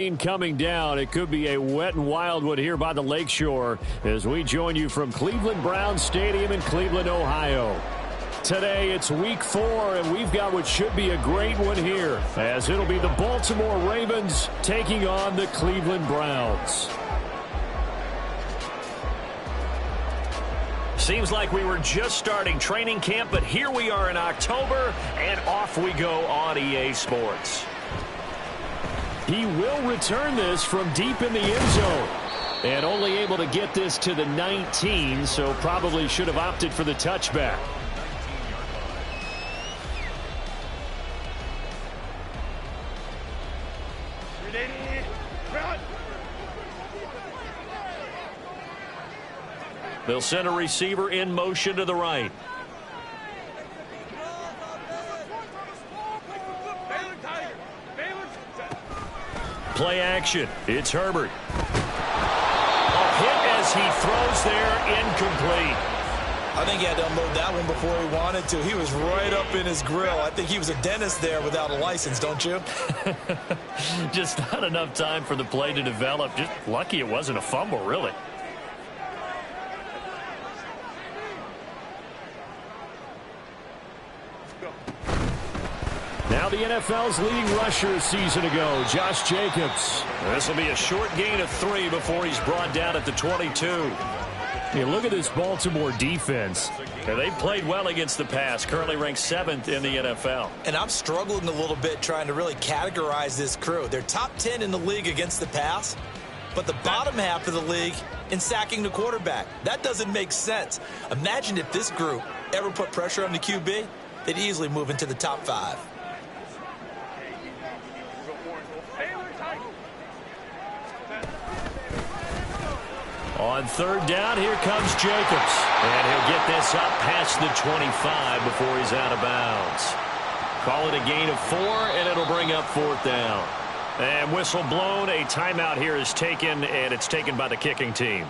Coming down, it could be a wet and wild one here by the lakeshore as we join you from Cleveland Browns Stadium in Cleveland, Ohio. Today it's week 4 and we've got what should be a great one here as it'll be the Baltimore Ravens taking on the Cleveland Browns. Seems like we were just starting training camp, but here we are in October and off we go on EA Sports. He will return this from deep in the end zone. And only able to get this to the 19, so probably should have opted for the touchback. They'll send a receiver in motion to the right. Play action. It's Herbert. A hit as he throws there, incomplete. I think he had to unload that one before he wanted to. He was right up in his grill. I think he was a dentist there without a license, don't you? Just not enough time for the play to develop. Just lucky it wasn't a fumble, really. Now the NFL's leading rusher a season ago, Josh Jacobs. This will be a short gain of 3 before he's brought down at the 22. Hey, look at this Baltimore defense. Yeah, they've played well against the pass, currently ranked 7th in the NFL. And I'm struggling a little bit trying to really categorize this crew. They're top 10 in the league against the pass, but the bottom half of the league in sacking the quarterback. That doesn't make sense. Imagine if this group ever put pressure on the QB, they'd easily move into the top 5. On 3rd down, here comes Jacobs. And he'll get this up past the 25 before he's out of bounds. Call it a gain of 4, and it'll bring up 4th down. And whistle blown. A timeout here is taken, and it's taken by the kicking team.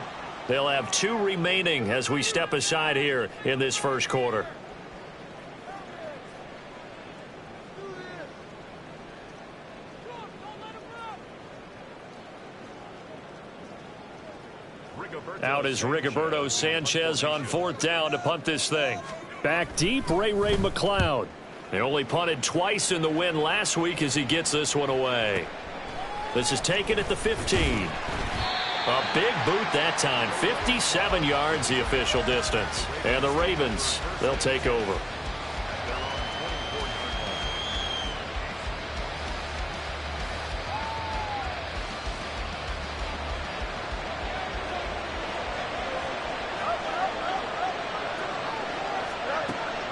They'll have 2 remaining as we step aside here in this first quarter. Out is Rigoberto Sanchez on 4th down to punt this thing. Back deep, Ray McLeod. They only punted twice in the win last week as he gets this one away. This is taken at the 15. A big boot that time. 57 yards the official distance. And the Ravens, they'll take over.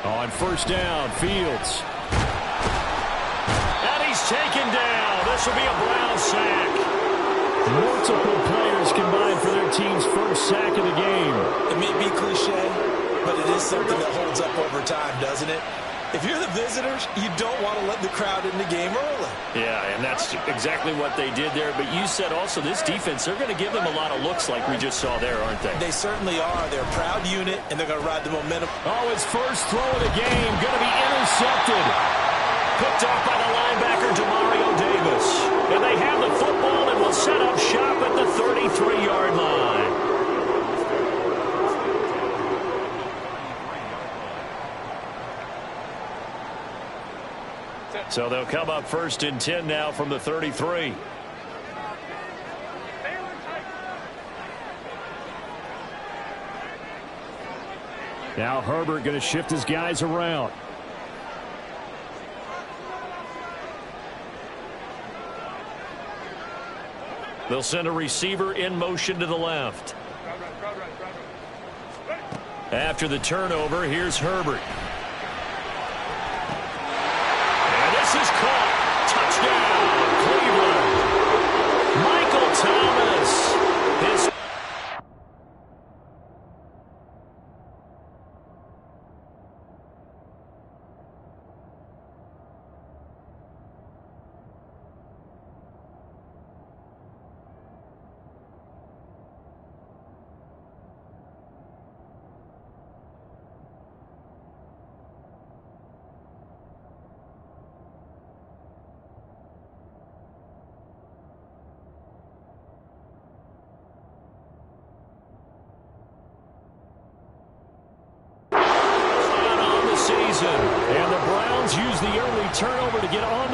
On 1st down, Fields. And he's taken down. This will be a Brown sack. Multiple players combined for their team's first sack of the game. It may be cliche, but it is something that holds up over time, doesn't it? If you're the visitors, you don't want to let the crowd in the game early. Yeah, and that's exactly what they did there. But you said also this defense, they're going to give them a lot of looks like we just saw there, aren't they? They certainly are. They're a proud unit, and they're going to ride the momentum. Oh, his first throw of the game going to be intercepted. Picked off by the linebacker, Demario Davis. And they have the football and will set up shop at the 33-yard line. So they'll come up 1st and 10 now from the 33. Now Herbert going to shift his guys around. They'll send a receiver in motion to the left. After the turnover, here's Herbert. This is caught. Touchdown, Cleveland. Michael Thomas. His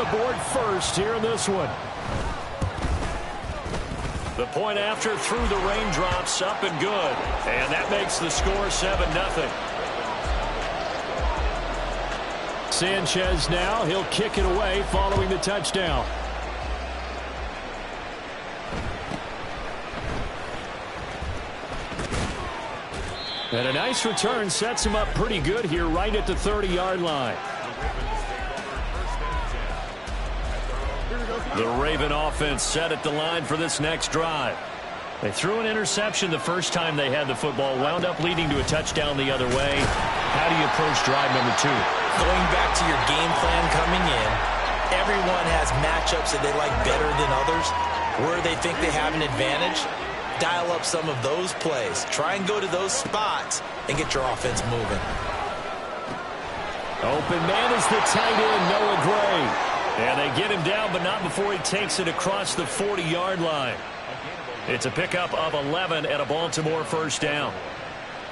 the board first here in this one. The point after through the raindrops, up and good. And that makes the score 7-0. Sanchez now, he'll kick it away following the touchdown. And a nice return sets him up pretty good here right at the 30-yard line. The Raven offense set at the line for this next drive. They threw an interception the first time they had the football, wound up leading to a touchdown the other way. How do you approach drive number 2? Going back to your game plan coming in, everyone has matchups that they like better than others. Where they think they have an advantage, dial up some of those plays. Try and go to those spots and get your offense moving. Open man is the tight end, Noah Gray. And they get him down, but not before he takes it across the 40-yard line. It's a pickup of 11 and a Baltimore first down.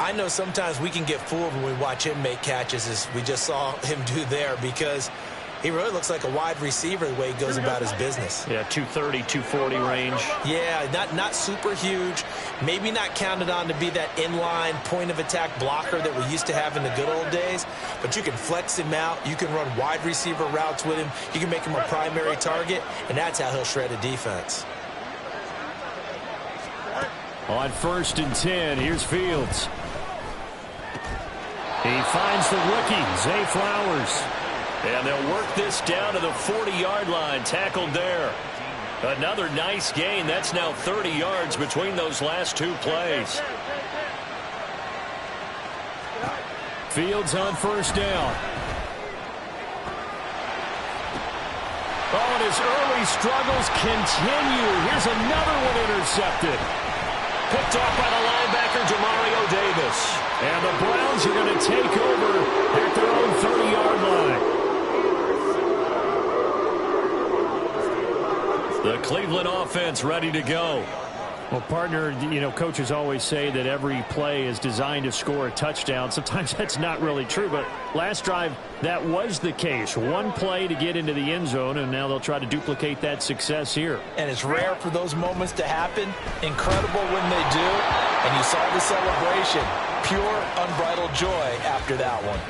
I know sometimes we can get fooled when we watch him make catches, as we just saw him do there, because he really looks like a wide receiver the way he goes about his business. Yeah, 230, 240 range. Yeah, not super huge. Maybe not counted on to be that inline point-of-attack blocker that we used to have in the good old days. But you can flex him out. You can run wide receiver routes with him. You can make him a primary target, and that's how he'll shred a defense. On 1st and 10, here's Fields. He finds the rookie, Zay Flowers. And they'll work this down to the 40-yard line, tackled there. Another nice gain. That's now 30 yards between those last 2 plays. Fields on 1st down. Oh, and his early struggles continue. Here's another one intercepted. Picked off by the linebacker, Jamario Davis. And the Browns are going to take over at their own 30-yard line. The Cleveland offense ready to go. Well, partner, you know, coaches always say that every play is designed to score a touchdown. Sometimes that's not really true, but last drive, that was the case. One play to get into the end zone, and now they'll try to duplicate that success here. And it's rare for those moments to happen. Incredible when they do. And you saw the celebration. Pure, unbridled joy after that one.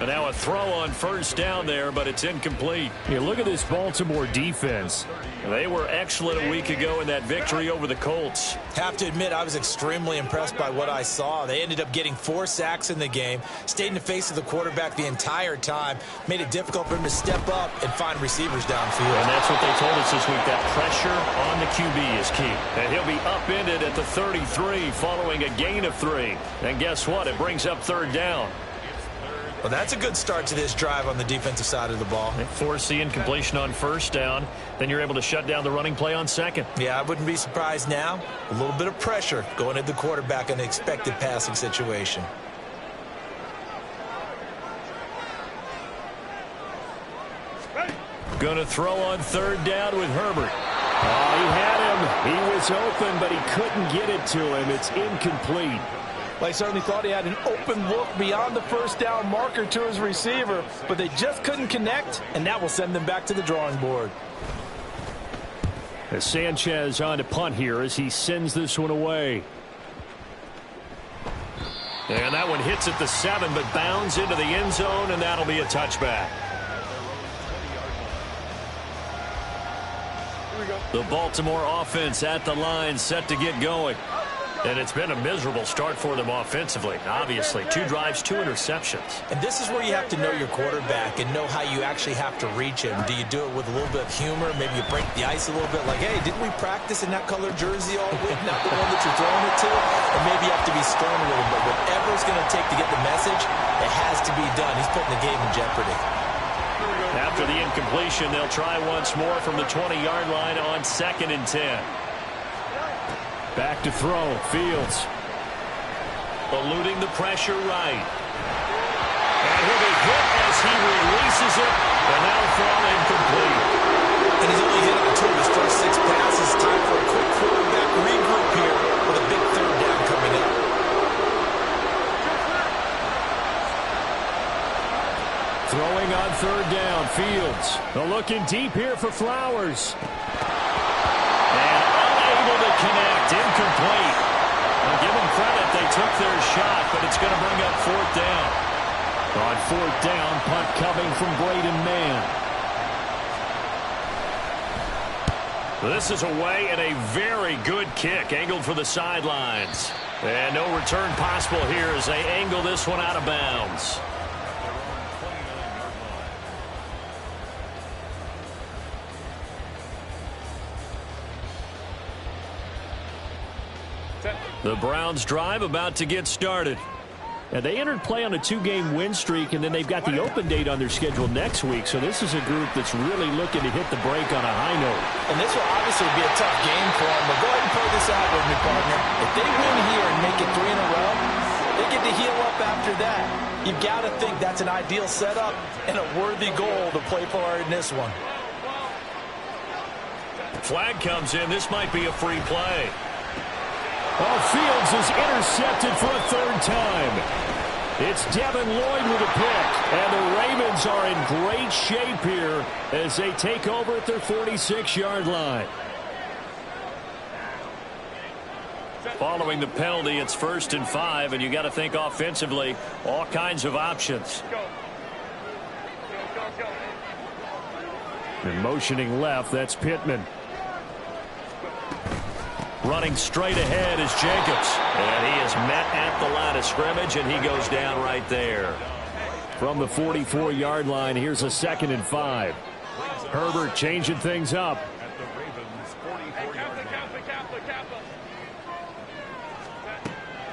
And now a throw on 1st down there, but it's incomplete. Yeah, look at this Baltimore defense. They were excellent a week ago in that victory over the Colts. Have to admit, I was extremely impressed by what I saw. They ended up getting 4 sacks in the game, stayed in the face of the quarterback the entire time, made it difficult for him to step up and find receivers downfield. And that's what they told us this week, that pressure on the QB is key. And he'll be upended at the 33 following a gain of 3. And guess what? It brings up 3rd down. Well, that's a good start to this drive on the defensive side of the ball. They force the incompletion on 1st down. Then you're able to shut down the running play on 2nd. Yeah, I wouldn't be surprised now. A little bit of pressure going at the quarterback in an expected passing situation. Going to throw on 3rd down with Herbert. Oh, he had him. He was open, but he couldn't get it to him. It's incomplete. Well, he certainly thought he had an open look beyond the 1st down marker to his receiver, but they just couldn't connect, and that will send them back to the drawing board. As Sanchez on to punt here as he sends this one away. And that one hits at the 7, but bounds into the end zone, and that'll be a touchback. The Baltimore offense at the line, set to get going. And it's been a miserable start for them offensively. Obviously, 2 drives, 2 interceptions. And this is where you have to know your quarterback and know how you actually have to reach him. Do you do it with a little bit of humor? Maybe you break the ice a little bit like, hey, didn't we practice in that colored jersey all week? Not the one that you're throwing it to. And maybe you have to be stern a little bit. Whatever it's going to take to get the message, it has to be done. He's putting the game in jeopardy. After the incompletion, they'll try once more from the 20-yard line on 2nd and 10. Back to throw, Fields. Eluding the pressure right. And he'll be hit as he releases it, and that'll fall incomplete. And he's only hit on 2 of his first 6 passes. Time for a quick quarterback regroup here with a big 3rd down coming up. Throwing on 3rd down, Fields. They're looking deep here for Flowers. And unable to connect. Incomplete. Now give them credit. They took their shot, but it's going to bring up fourth down. On fourth down, punt coming from Braden Mann. This is away and a very good kick. Angled for the sidelines. And no return possible here as they angle this one out of bounds. The Browns drive about to get started. And they entered play on a 2-game win streak, and then they've got the open date on their schedule next week. So this is a group that's really looking to hit the break on a high note. And this will obviously be a tough game for them. But go ahead and play this out with me, partner. If they win here and make it 3 in a row, they get to heal up after that. You've got to think that's an ideal setup and a worthy goal to play for in this one. Flag comes in. This might be a free play. Oh, Fields is intercepted for a third time. It's Devin Lloyd with a pick. And the Ravens are in great shape here as they take over at their 46-yard line. Following the penalty, it's 1st and 5, and you got to think offensively, all kinds of options. And motioning left, that's Pittman. Running straight ahead is Jacobs. And he is met at the line of scrimmage, and he goes down right there. From the 44-yard line, here's a 2nd and 5. Herbert changing things up.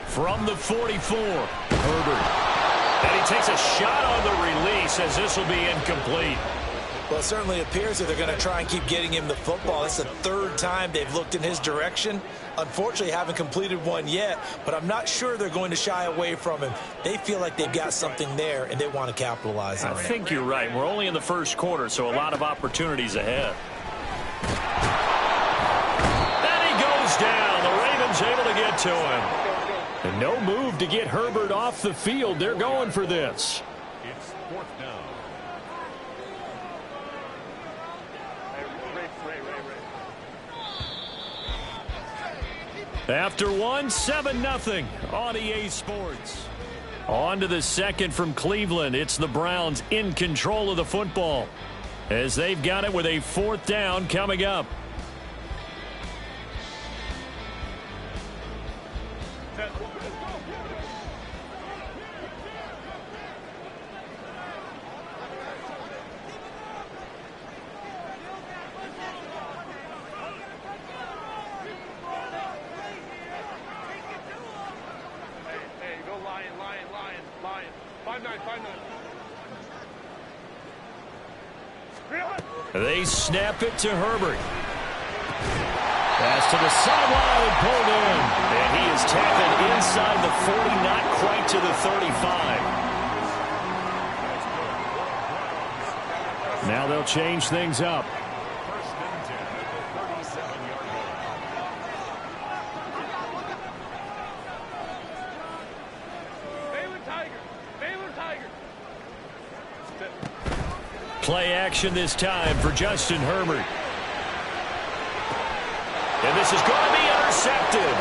From the 44, Herbert. And he takes a shot on the release as this will be incomplete. Well, it certainly appears that they're going to try and keep getting him the football. It's the 3rd time they've looked in his direction. Unfortunately, haven't completed one yet, but I'm not sure they're going to shy away from him. They feel like they've got something there, and they want to capitalize on it. I think you're right. We're only in the 1st quarter, so a lot of opportunities ahead. And he goes down. The Ravens able to get to him. And no move to get Herbert off the field. They're going for this. It's 4th down. After 1, 7-0 on EA Sports. On to the 2nd from Cleveland. It's the Browns in control of the football as they've got it with a 4th down coming up. They snap it to Herbert. Pass to the sideline, pulled in. And he is tackled inside the 40, not quite to the 35. Now they'll change things up. Play action this time for Justin Herbert. And this is going to be intercepted.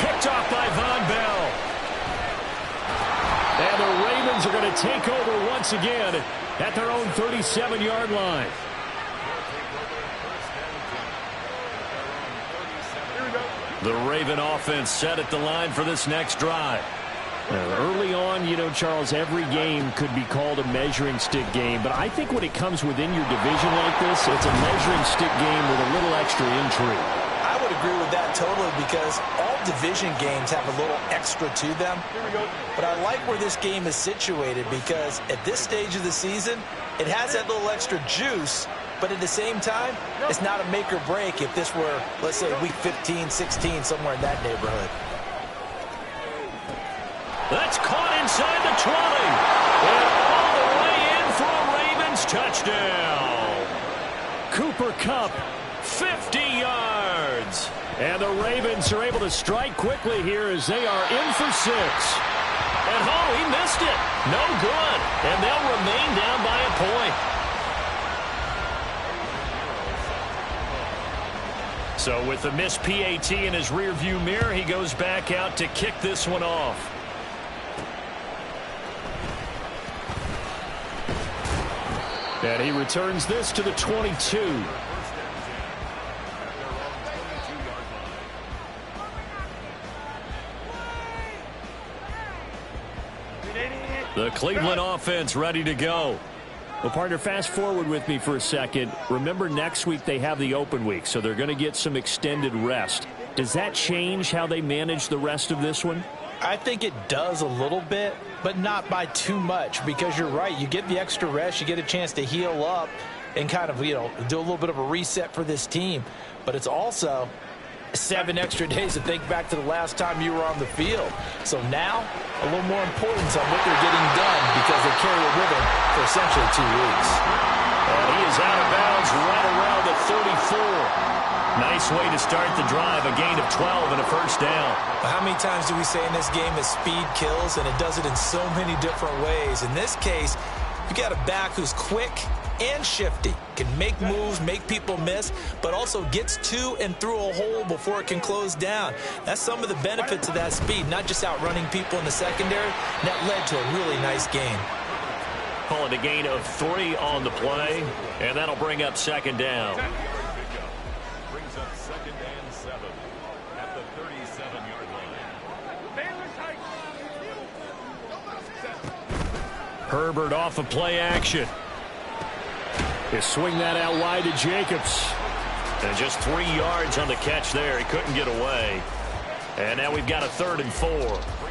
Picked off by Von Bell. And the Ravens are going to take over once again at their own 37-yard line. The Raven offense set at the line for this next drive. Early on, you know, Charles, every game could be called a measuring stick game. But I think when it comes within your division like this, it's a measuring stick game with a little extra intrigue. I would agree with that totally because all division games have a little extra to them. But I like where this game is situated because at this stage of the season, it has that little extra juice. But at the same time, it's not a make or break if this were, let's say, week 15, 16, somewhere in that neighborhood. That's caught inside the 20. And all the way in for a Ravens touchdown. Cooper Kupp, 50 yards. And the Ravens are able to strike quickly here as they are in for 6. And he missed it. No good. And they'll remain down by a point. So with the missed PAT in his rearview mirror, he goes back out to kick this one off. And he returns this to the 22. The Cleveland offense ready to go. Well, partner, fast forward with me for a second. Remember, next week they have the open week, so they're going to get some extended rest. Does that change how they manage the rest of this one? I think it does a little bit, but not by too much, because you're right. You get the extra rest, you get a chance to heal up and kind of, do a little bit of a reset for this team. But it's also 7 extra days to think back to the last time you were on the field. So now, a little more importance on what they're getting done because they carry it with them for essentially 2 weeks. And he is out of bounds right around the 34. Nice way to start the drive, a gain of 12 and a first down. How many times do we say in this game that speed kills, and it does it in so many different ways? In this case, you got a back who's quick and shifty, can make moves, make people miss, but also gets to and through a hole before it can close down. That's some of the benefits of that speed, not just outrunning people in the secondary. That led to a really nice gain. Calling a gain of 3 on the play, and that'll bring up second down. Brings up 2nd and 7 at the 37-yard line. Herbert off of play action. He'll swing that out wide to Jacobs. And just 3 yards on the catch there. He couldn't get away. And now we've got a 3rd and 4.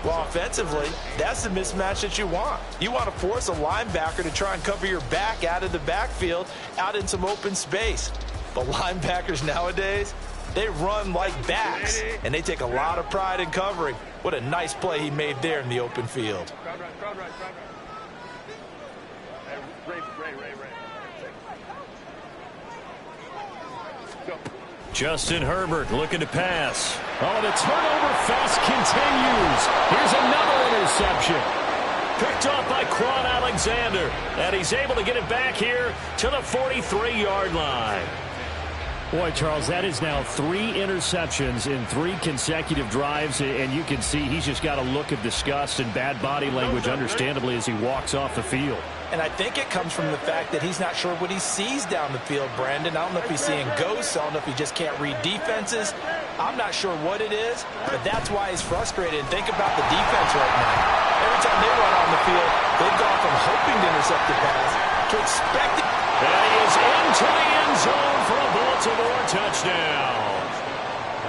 Well, offensively, that's the mismatch that you want. You want to force a linebacker to try and cover your back out of the backfield, out in some open space. But linebackers nowadays, they run like backs, and they take a lot of pride in covering. What a nice play he made there in the open field. Justin Herbert looking to pass. Oh, the turnover fest continues. Here's another interception. Picked off by Quan Alexander. And he's able to get it back here to the 43-yard line. Boy, Charles, that is now 3 interceptions in 3 consecutive drives, and you can see he's just got a look of disgust and bad body language, understandably, as he walks off the field. And I think it comes from the fact that he's not sure what he sees down the field, Brandon. I don't know if he's seeing ghosts. I don't know if he just can't read defenses. I'm not sure what it is, but that's why he's frustrated. And think about the defense right now. Every time they run on the field, they've gone from hoping to intercept the pass to expecting. And he is into the end zone for a Baltimore touchdown.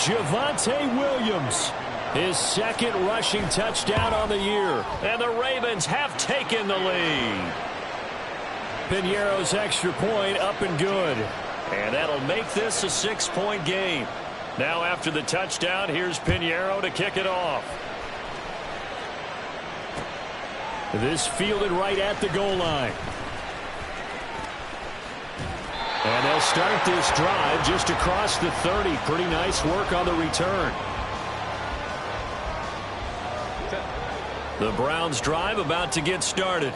Javonte Williams, his 2nd rushing touchdown on the year. And the Ravens have taken the lead. Piñeiro's extra point up and good. And that'll make this a 6-point game. Now after the touchdown, here's Piñeiro to kick it off. This fielded right at the goal line. And they'll start this drive just across the 30. Pretty nice work on the return. The Browns drive about to get started.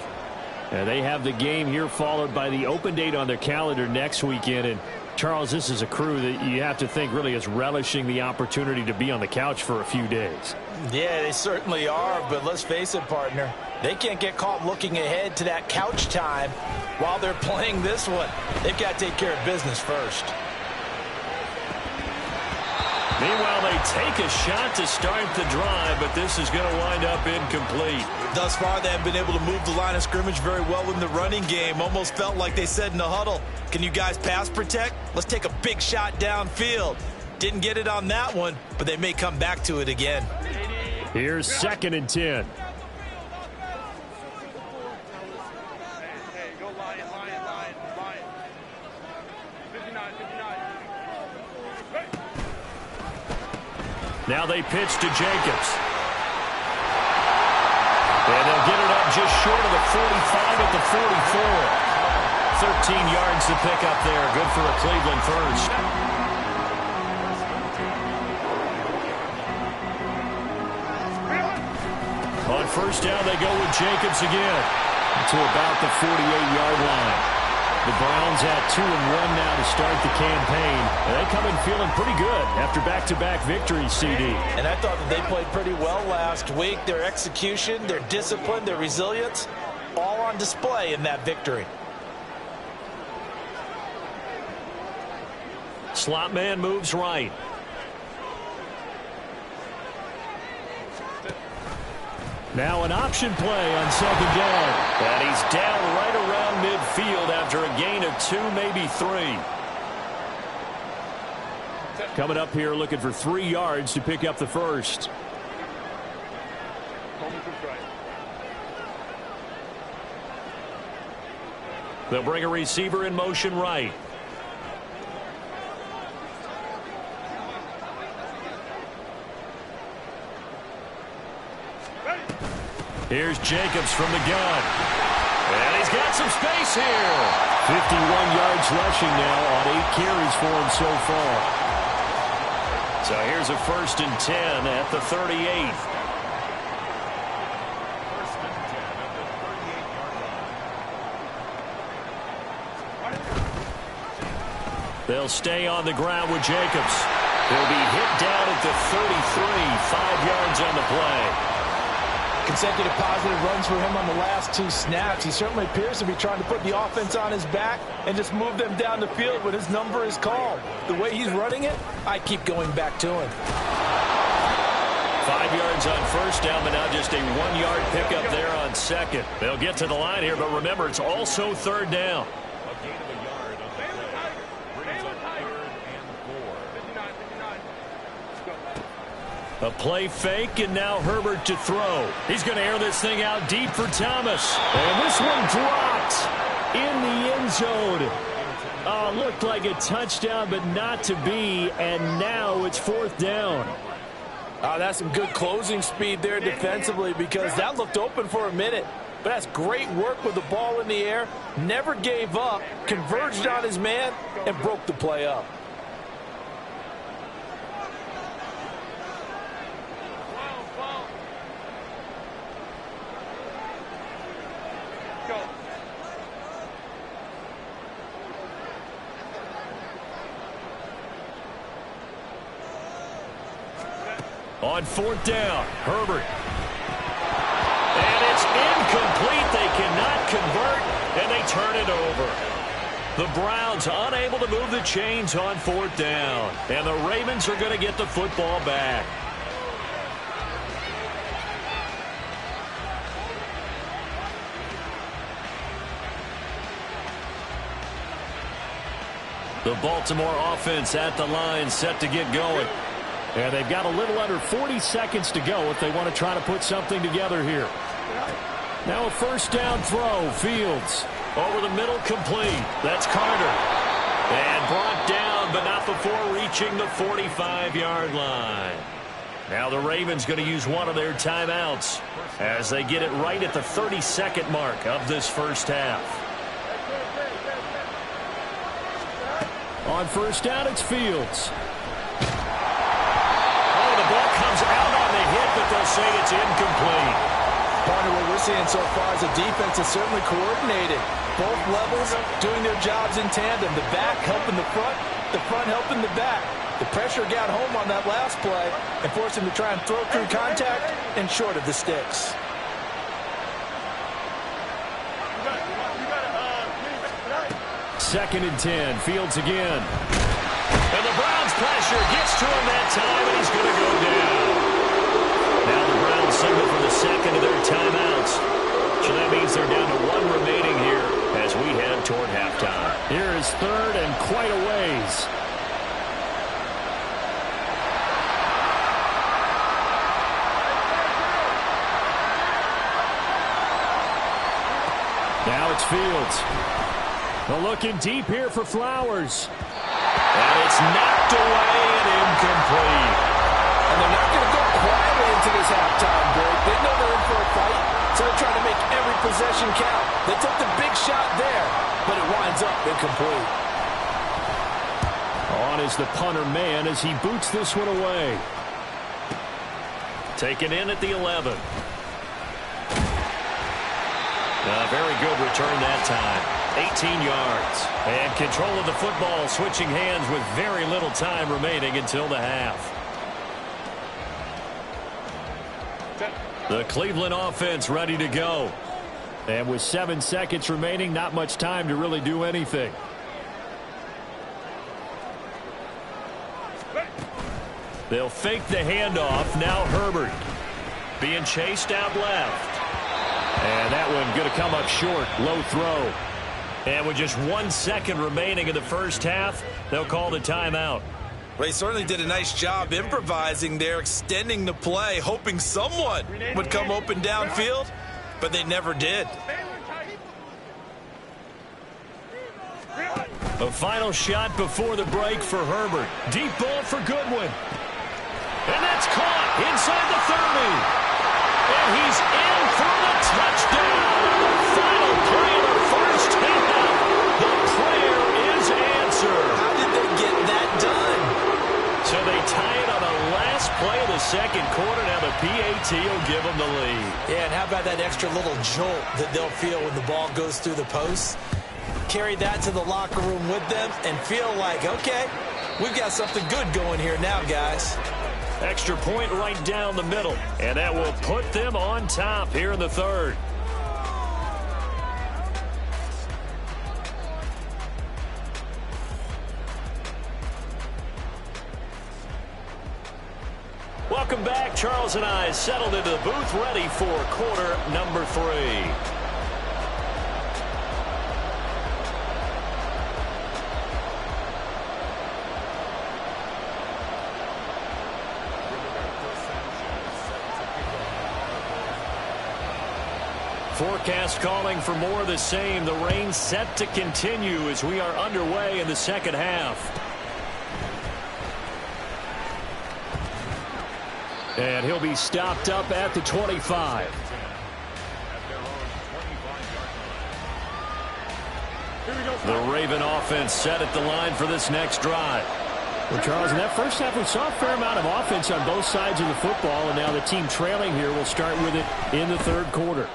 And they have the game here followed by the open date on their calendar next weekend. And Charles, this is a crew that you have to think really is relishing the opportunity to be on the couch for a few days. Yeah, they certainly are, but let's face it, partner. They can't get caught looking ahead to that couch time while they're playing this one. They've got to take care of business first. Meanwhile, they take a shot to start the drive, but this is going to wind up incomplete. Thus far, they have been able to move the line of scrimmage very well in the running game. Almost felt like they said in the huddle, can you guys pass protect? Let's take a big shot downfield. Didn't get it on that one, but they may come back to it again. Here's 2nd and 10. Now they pitch to Jacobs. And they'll get it up just short of the 45 at the 44. 13 yards to pick up there. Good for a Cleveland first. On first down, they go with Jacobs again to about the 48-yard line. The Browns at 2-1 now to start the campaign. And they come in feeling pretty good after back-to-back victories, CD. And I thought that they played pretty well last week. Their execution, their discipline, their resilience, all on display in that victory. Slot man moves right. Now an option play on second down. And he's down right around midfield after a gain of 2, maybe 3. Coming up here looking for 3 yards to pick up the first. They'll bring a receiver in motion right. Here's Jacobs from the gun. And he's got some space here. 51 yards rushing now on 8 carries for him so far. So here's a 1st and 10 at the 38. They'll stay on the ground with Jacobs. He'll be hit down at the 33, 5 yards on the play. Consecutive positive runs for him on the last 2 snaps. He certainly appears to be trying to put the offense on his back and just move them down the field when his number is called. The way he's running it, I keep going back to him. 5 yards on 1st down, but now just a 1-yard pickup there on 2nd. They'll get to the line here, but remember, it's also 3rd down. A gain of a yard on the play. Brings up 3rd and 4. A play fake, and now Herbert to throw. He's going to air this thing out deep for Thomas. And this one dropped in the end zone. Looked like a touchdown, but not to be. And now it's 4th down. That's some good closing speed there defensively, because that looked open for a minute. But that's great work with the ball in the air. Never gave up, converged on his man, and broke the play up. On 4th down, Herbert. And it's incomplete. They cannot convert, and they turn it over. The Browns unable to move the chains on 4th down. And the Ravens are going to get the football back. The Baltimore offense at the line, set to get going. And they've got a little under 40 seconds to go if they want to try to put something together here. Now a 1st down throw, Fields. Over the middle, complete. That's Carter. And brought down, but not before reaching the 45-yard line. Now the Ravens going to use one of their timeouts as they get it right at the 32nd mark of this 1st half. On 1st down, it's Fields. Ball comes out on the hit, but they'll say it's incomplete. Partner, what we're seeing so far is the defense is certainly coordinated. Both levels doing their jobs in tandem. The back helping the front helping the back. The pressure got home on that last play and forced him to try and throw through contact and short of the sticks. Second and 10, Fields again. And the Browns pressure gets to him that time, and he's going to go down. Now the Browns signal for the 2nd of their timeouts. So that means they're down to 1 remaining here as we head toward halftime. Here is 3rd and quite a ways. Now it's Fields. They're looking deep here for Flowers. And it's knocked away and incomplete. And they're not going to go quietly into this halftime break. They know they're in for a fight, so they're trying to make every possession count. They took the big shot there, but it winds up incomplete. On is the punter man as he boots this one away. Taken in at the 11. Very good return that time. 18 yards. And control of the football, switching hands with very little time remaining until the half. The Cleveland offense ready to go. And with 7 seconds remaining, not much time to really do anything. They'll fake the handoff. Now Herbert being chased out left. And that one going to come up short. Low throw. And with just 1 second remaining in the first half, they'll call the timeout. Well, he certainly did a nice job improvising there, extending the play, hoping someone would come open downfield, but they never did. A final shot before the break for Herbert. Deep ball for Goodwin. And that's caught inside the 30. And he's in for the touchdown. The final play of the first half. The prayer is answered. How did they get that done? So they tie it on the last play of the second quarter. Now the PAT will give them the lead. Yeah, and how about that extra little jolt that they'll feel when the ball goes through the posts? Carry that to the locker room with them and feel like, okay, we've got something good going here now, guys. Extra point right down the middle. And that will put them on top here in the third. Welcome back. Charles and I settled into the booth ready for quarter number 3. Forecast calling for more of the same. The rain set to continue as we are underway in the second half. And he'll be stopped up at the 25. The Raven offense set at the line for this next drive. Well, Charles, in that first half, we saw a fair amount of offense on both sides of the football, and now the team trailing here will start with it in the third quarter.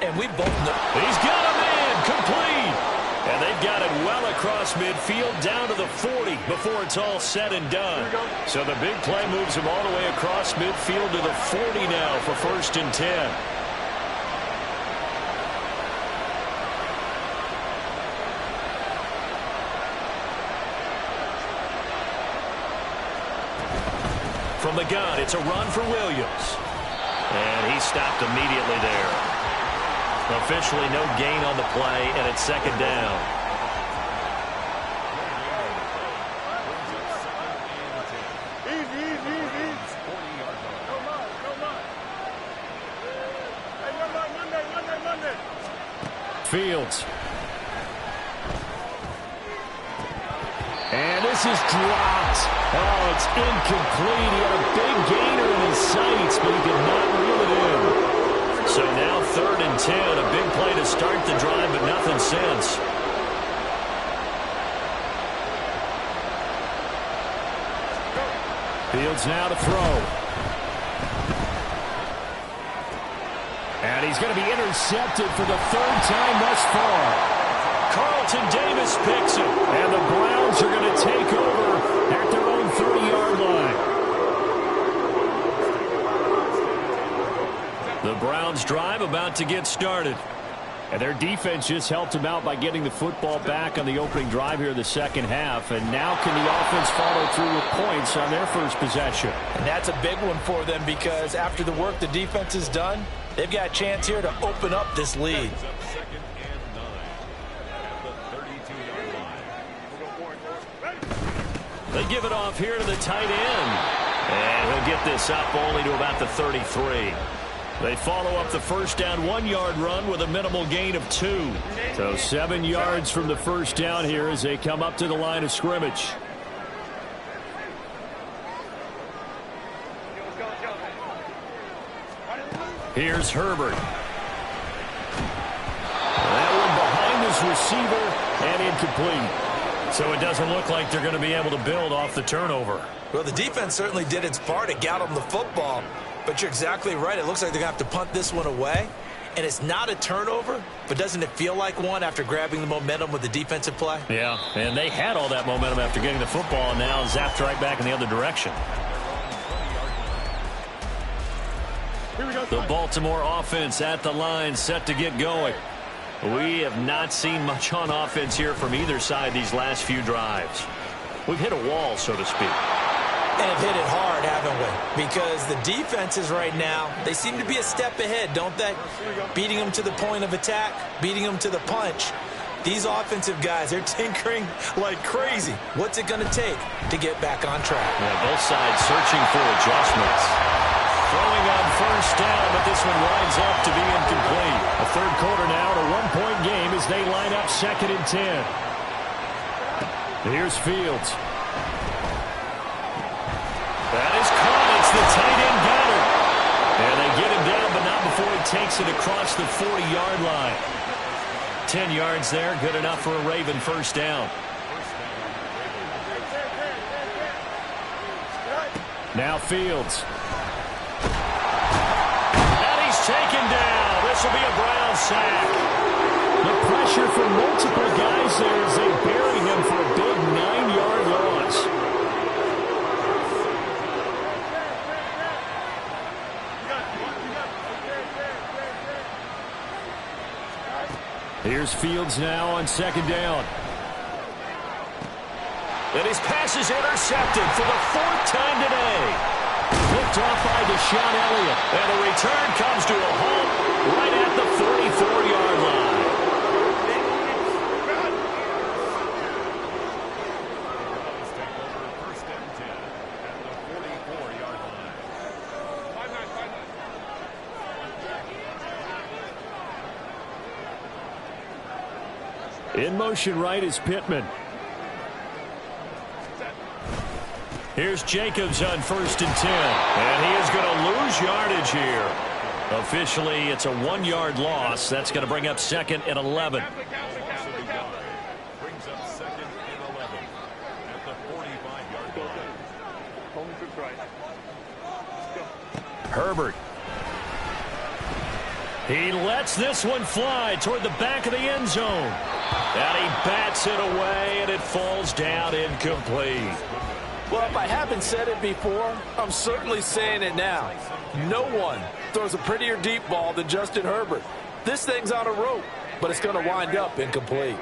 And we both know. He's got a man complete. And they've got it well across midfield down to the 40 before it's all said and done. So the big play moves him all the way across midfield to the 40 now for 1st and 10. From the gun, it's a run for Williams. And he stopped immediately there. Officially no gain on the play, and it's second down. Fields. And this is dropped. Oh, it's incomplete. He had a big gainer in his sights, but he did not reel it in. So now 3rd and 10, a big play to start the drive, but nothing since. Fields now to throw. And he's going to be intercepted for the 3rd time thus far. Carlton Davis picks him. And the Browns are going to take over at their own 30-yard line. The Browns drive about to get started. And their defense just helped them out by getting the football back on the opening drive here in the second half. And now can the offense follow through with points on their first possession? And that's a big one for them because after the work the defense has done, they've got a chance here to open up this lead. They give it off here to the tight end. And he'll get this up only to about the 33. They follow up the first down 1-yard run with a minimal gain of 2. So 7 yards from the first down here as they come up to the line of scrimmage. Here's Herbert. That one behind his receiver and incomplete. So it doesn't look like they're going to be able to build off the turnover. Well, the defense certainly did its part to get them the football. But you're exactly right. It looks like they're going to have to punt this one away. And it's not a turnover, but doesn't it feel like one after grabbing the momentum with the defensive play? Yeah, and they had all that momentum after getting the football, and now zapped right back in the other direction. The Baltimore offense at the line, set to get going. We have not seen much on offense here from either side these last few drives. We've hit a wall, so to speak. And have hit it hard, haven't we? Because the defenses right now, they seem to be a step ahead, don't they? Beating them to the point of attack, beating them to the punch. These offensive guys, they're tinkering like crazy. What's it going to take to get back on track? Yeah, both sides searching for adjustments. Throwing on first down, but this one winds up to be incomplete. A third quarter now, a one-point game as they line up 2nd and 10. Here's Fields. That is caught. It's the tight end Goddard. And they get him down, but not before he takes it across the 40-yard line. 10 yards there, good enough for a Raven first down. Now Fields. And he's taken down. This will be a Brown sack. The pressure from multiple guys there as they bury him for a big 9-yard loss. Here's Fields now on 2nd down. And his pass is intercepted for the 4th time today. Picked off by Deshaun Elliott. And the return comes to a halt right at the 44-yard line. First and 10 at the 44-yard line. In motion right is Pittman. Here's Jacobs on 1st and 10. And he is going to lose yardage here. Officially, it's a 1-yard loss. That's going to bring up 2nd and 11. Brings up 2nd and 11 at the 45-yard line. Herbert. He lets this one fly toward the back of the end zone. And he bats it away, and it falls down incomplete. Well, if I haven't said it before, I'm certainly saying it now. No one throws a prettier deep ball than Justin Herbert. This thing's on a rope, but it's going to wind up incomplete.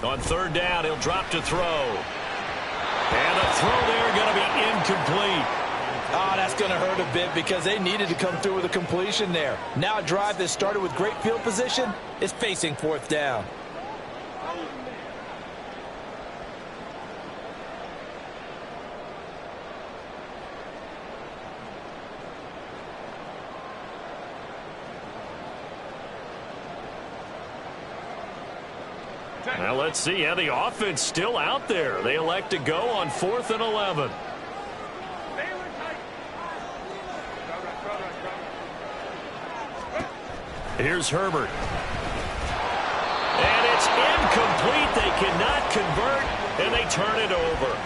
On 3rd down, he'll drop to throw. And the throw there going to be incomplete. Oh, that's going to hurt a bit because they needed to come through with a completion there. Now a drive that started with great field position is facing 4th down. Now let's see. Yeah, the offense still out there. They elect to go on 4th and 11. Here's Herbert. And it's incomplete. They cannot convert, and they turn it over.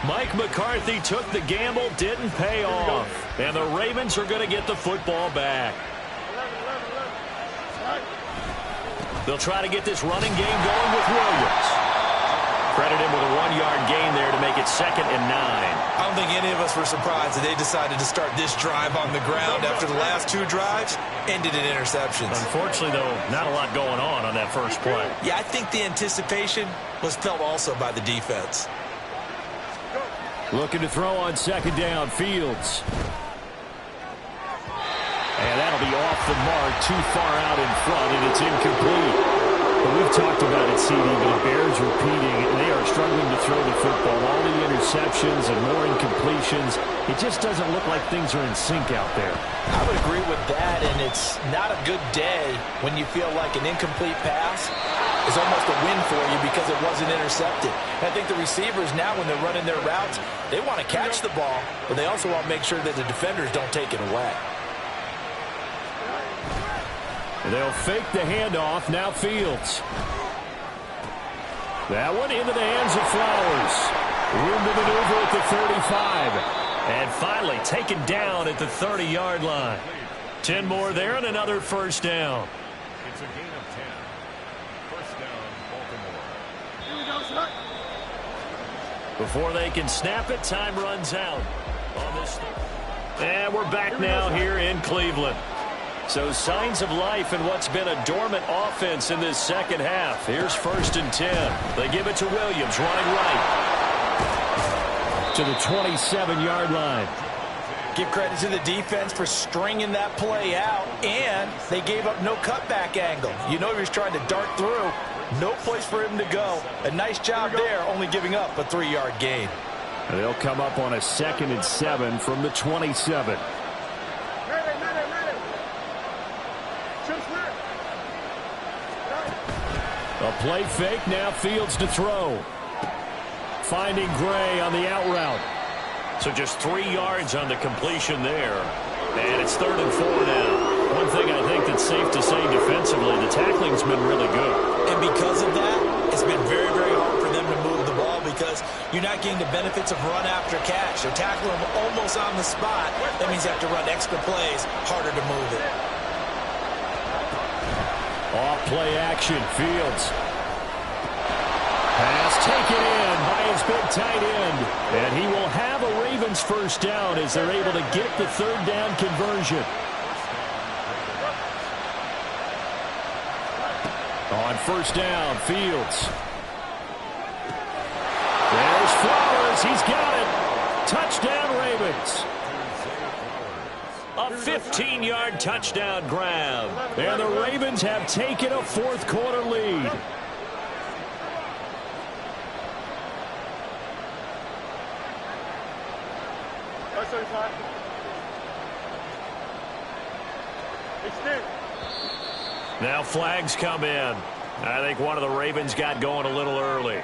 Mike McCarthy took the gamble, didn't pay off. And the Ravens are going to get the football back. They'll try to get this running game going with Williams. Credit him with a 1-yard gain there to make it 2nd and 9. I don't think any of us were surprised that they decided to start this drive on the ground after the last 2 drives ended in interceptions. Unfortunately, though, not a lot going on that first play. Yeah, I think the anticipation was felt also by the defense. Looking to throw on 2nd down, Fields. And that'll be off the mark, too far out in front, and it's incomplete. But we've talked about it, CD, but it bears repeating. They are struggling to throw the football. All the interceptions and more incompletions. It just doesn't look like things are in sync out there. I would agree with that, and it's not a good day when you feel like an incomplete pass is almost a win for you because it wasn't intercepted. And I think the receivers now, when they're running their routes, they want to catch the ball, but they also want to make sure that the defenders don't take it away. They'll fake the handoff. Now Fields. That one into the hands of Flowers. Room to maneuver at the 35. And finally taken down at the 30-yard line. 10 more there and another first down. It's a gain of 10. First down, Baltimore. Here we go, son. Before they can snap it, time runs out on this. And we're back now here in Cleveland. So signs of life in what's been a dormant offense in this second half. Here's 1st and 10. They give it to Williams, running right. To the 27-yard line. Give credit to the defense for stringing that play out, and they gave up no cutback angle. You know he was trying to dart through. No place for him to go. A nice job there, only giving up a 3-yard gain. They'll come up on a 2nd and 7 from the 27. A play fake, now Fields to throw. Finding Gray on the out route. So just 3 yards on the completion there. And it's 3rd and 4 now. One thing I think that's safe to say defensively, the tackling's been really good. And because of that, it's been very, very hard for them to move the ball because you're not getting the benefits of run after catch. They're tackling them almost on the spot. That means you have to run extra plays, harder to move it. Off play action, Fields. Pass taken in by his big tight end. And he will have a Ravens first down as they're able to get the 3rd down conversion. On 1st down, Fields. There's Flowers. He's got it. Touchdown, Ravens. A 15-yard touchdown grab. And the Ravens have taken a 4th quarter lead. Now flags come in. I think one of the Ravens got going a little early.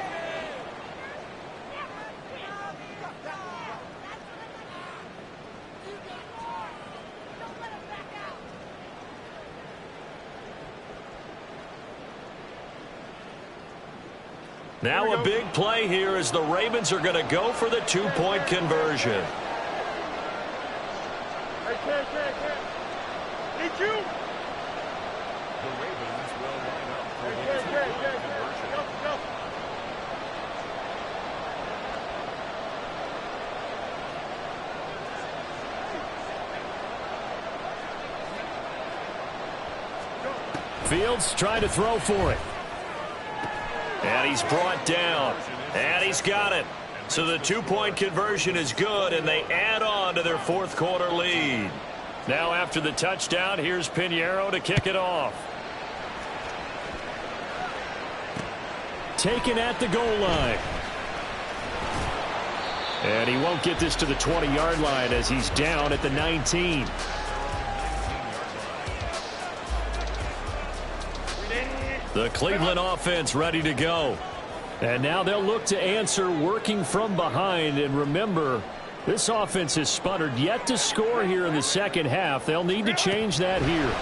Now a big play here as the Ravens are going to go for the 2-point conversion. Need you. The Ravens will line up for the 2-point conversion. Go. Fields trying to throw for it. And he's brought down. And he's got it. So the 2-point conversion is good, and they add on to their 4th quarter lead. Now after the touchdown, here's Pinheiro to kick it off. Taken at the goal line. And he won't get this to the 20-yard line as he's down at the 19. The Cleveland offense ready to go. And now they'll look to answer working from behind. And remember, this offense has sputtered yet to score here in the second half. They'll need to change that here. And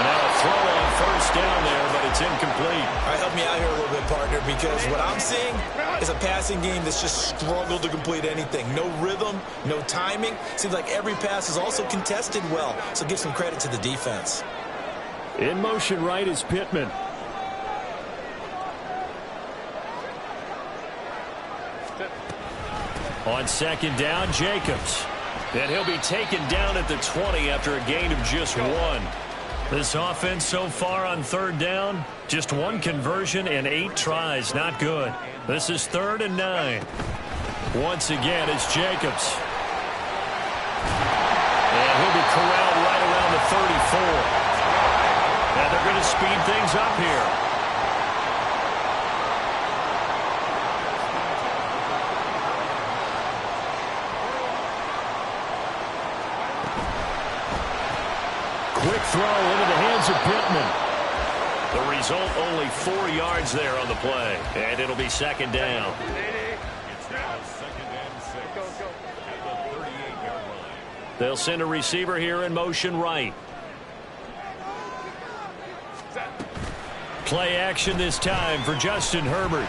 now a throw on 1st down there, but it's incomplete. All right, help me out here a little bit, partner, because what I'm seeing is a passing game that's just struggled to complete anything. No rhythm, no timing. Seems like every pass is also contested well. So give some credit to the defense. In motion right is Pittman. On 2nd down, Jacobs. And he'll be taken down at the 20 after a gain of just 1. This offense so far on 3rd down, just 1 conversion and 8 tries. Not good. This is 3rd and 9. Once again, it's Jacobs. And he'll be corralled right around the 34. And they're going to speed things up here. Quick throw into the hands of Pittman. The result, only 4 yards there on the play. And it'll be 2nd down. It's now 2nd and 6 at the 38-yard line. They'll send a receiver here in motion right. Play action this time for Justin Herbert.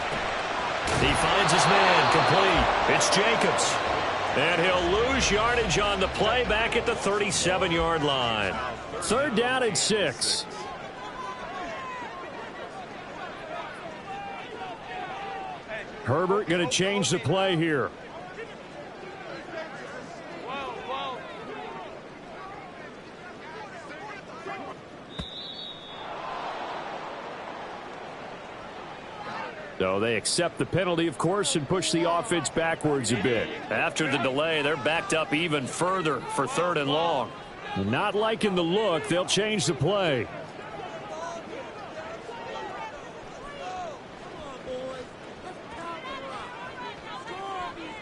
He finds his man complete. It's Jacobs. And he'll lose yardage on the play back at the 37-yard line. 3rd down and 6. Herbert going to change the play here. So they accept the penalty, of course, and push the offense backwards a bit. After the delay, they're backed up even further for 3rd and long. Not liking the look, they'll change the play.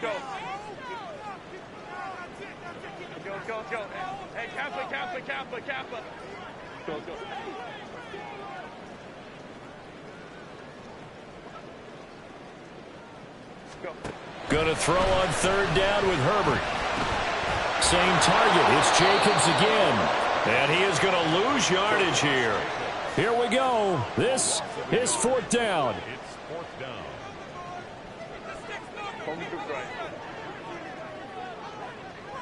Go. Hey, Kappa. Go. Going to throw on 3rd down with Herbert. Same target. It's Jacobs again. And he is going to lose yardage here. Here we go. This is 4th down. It's 4th down.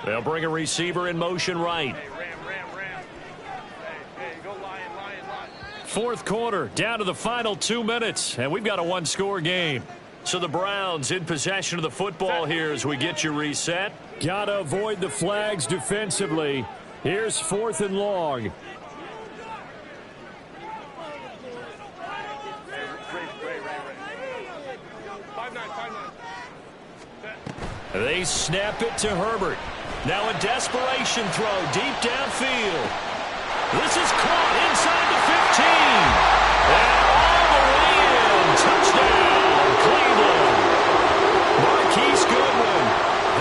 They'll bring a receiver in motion right. Ram. Hey, go Lion. 4th quarter, down to the final 2 minutes, and we've got a 1-score game. So the Browns in possession of the football here as we get you reset. Got to avoid the flags defensively. Here's 4th and long. They snap it to Herbert. Now a desperation throw deep downfield. This is caught inside the 15. And all the way in. Touchdown, Cleveland. Marquise Goodwin,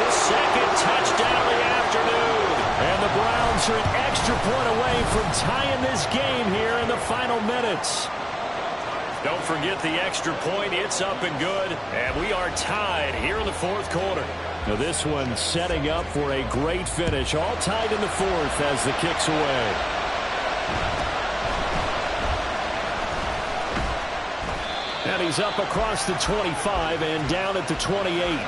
his 2nd touchdown of the afternoon. And the Browns are an extra point away from tying this game here in the final minutes. Don't forget the extra point. It's up and good. And we are tied here in the 4th quarter. Now this one setting up for a great finish. All tied in the 4th as the kick's away. And he's up across the 25 and down at the 28.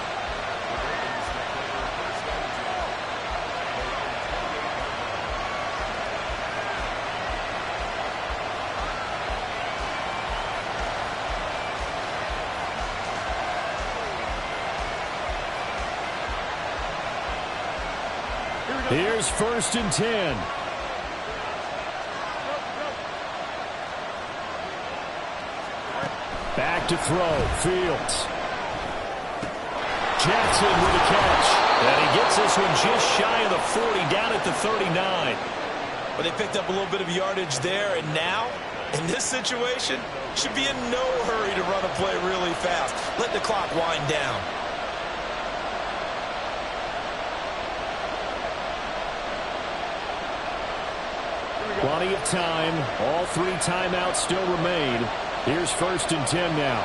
Here's 1st and 10. Back to throw. Fields. Jackson with a catch. And he gets this one just shy of the 40, down at the 39. But they picked up a little bit of yardage there, and now, in this situation, should be in no hurry to run a play really fast. Let the clock wind down. Plenty of time. All 3 timeouts still remain. Here's 1st and 10 now.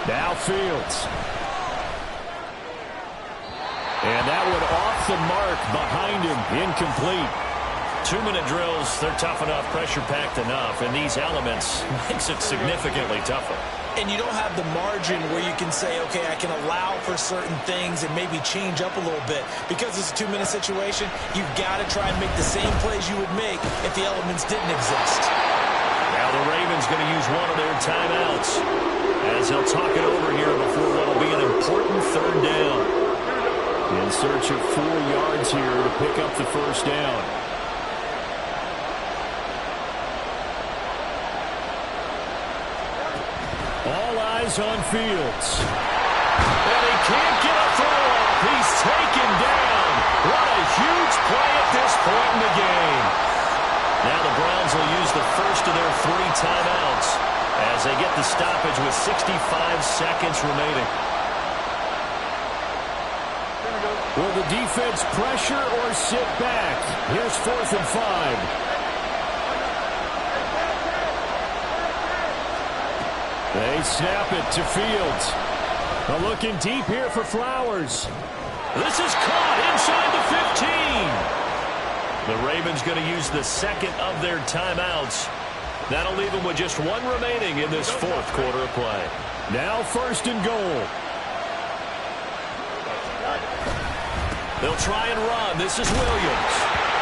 Now Fields. And that one off the mark behind him. Incomplete. 2-minute drills, they're tough enough, pressure-packed enough, and these elements makes it significantly tougher. And you don't have the margin where you can say, okay, I can allow for certain things and maybe change up a little bit. Because it's a 2-minute situation, you've got to try and make the same plays you would make if the elements didn't exist. Now the Ravens going to use one of their timeouts as they'll talk it over here before what will be an important 3rd down. In search of 4 yards here to pick up the 1st down. All eyes on Fields. And he can't get a throw off. He's taken down. What a huge play at this point in the game. Now the Browns will use the first of their 3 timeouts as they get the stoppage with 65 seconds remaining. Will the defense pressure or sit back? Here's 4th and 5. They snap it to Fields. Looking deep here for Flowers. This is caught inside the 15. The Ravens going to use the 2nd of their timeouts That'll leave them with just one remaining in this fourth quarter of play. Now 1st and goal. They'll try and run. This is Williams.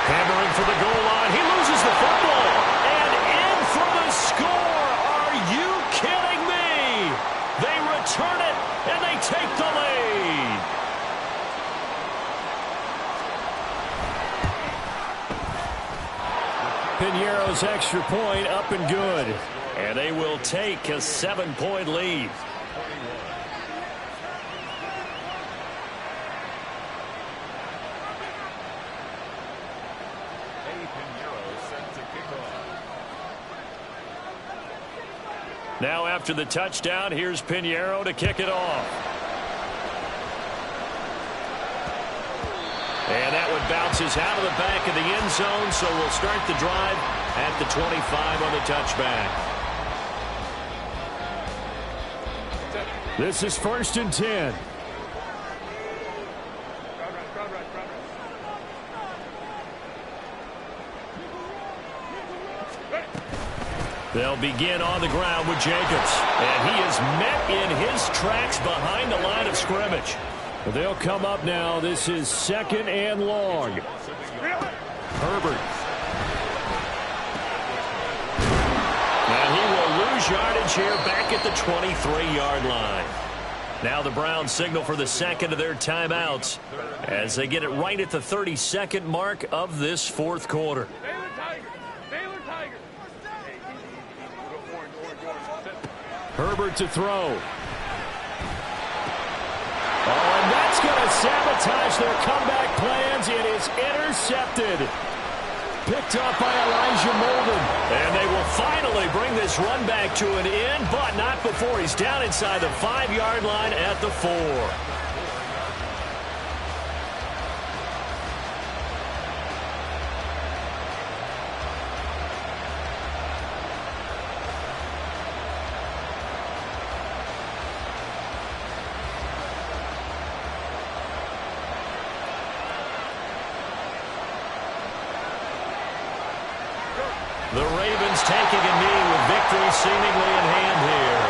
Hammering for the goal line. He loses the football. And in for the score. Are you kidding me? They return it, and they take the lead. Piñeiro's extra point up and good. And they will take a 7-point lead. Now after the touchdown, here's Piñeiro to kick it off. And that one bounces out of the back of the end zone, so we'll start the drive at the 25 on the touchback. This is 1st and 10. They'll begin on the ground with Jacobs. And he is met in his tracks behind the line of scrimmage. They'll come up now. This is 2nd and long. Herbert. And he will lose yardage here back at the 23-yard line. Now the Browns signal for the second of their timeouts as they get it right at the 32nd mark of this fourth quarter. Herbert to throw. Oh, and that's going to sabotage their comeback plans. It is intercepted. Picked up by Elijah Molden. And they will finally bring this run back to an end, but not before he's down inside the 5-yard line at the 4. The Ravens taking a knee with victory seemingly in hand here.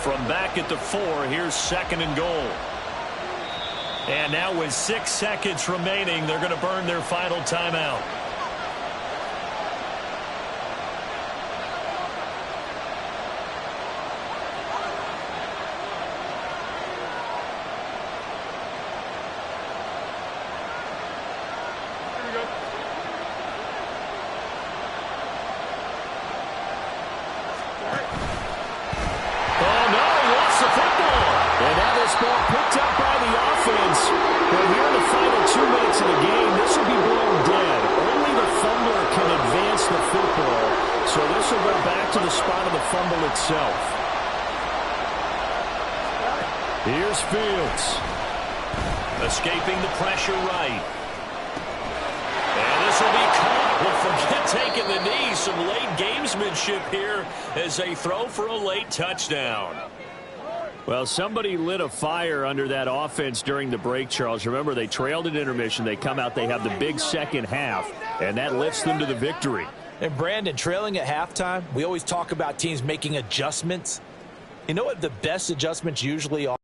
From back at the 4, here's 2nd and goal. And now with 6 seconds remaining, they're going to burn their final timeout. Here's Fields. Escaping the pressure right. And this will be caught. Well, forget taking the knee. Some late gamesmanship here as they throw for a late touchdown. Well, somebody lit a fire under that offense during the break, Charles. Remember, they trailed at intermission. They come out, they have the big second half, and that lifts them to the victory. And Brandon, trailing at halftime, we always talk about teams making adjustments. You know what the best adjustments usually are?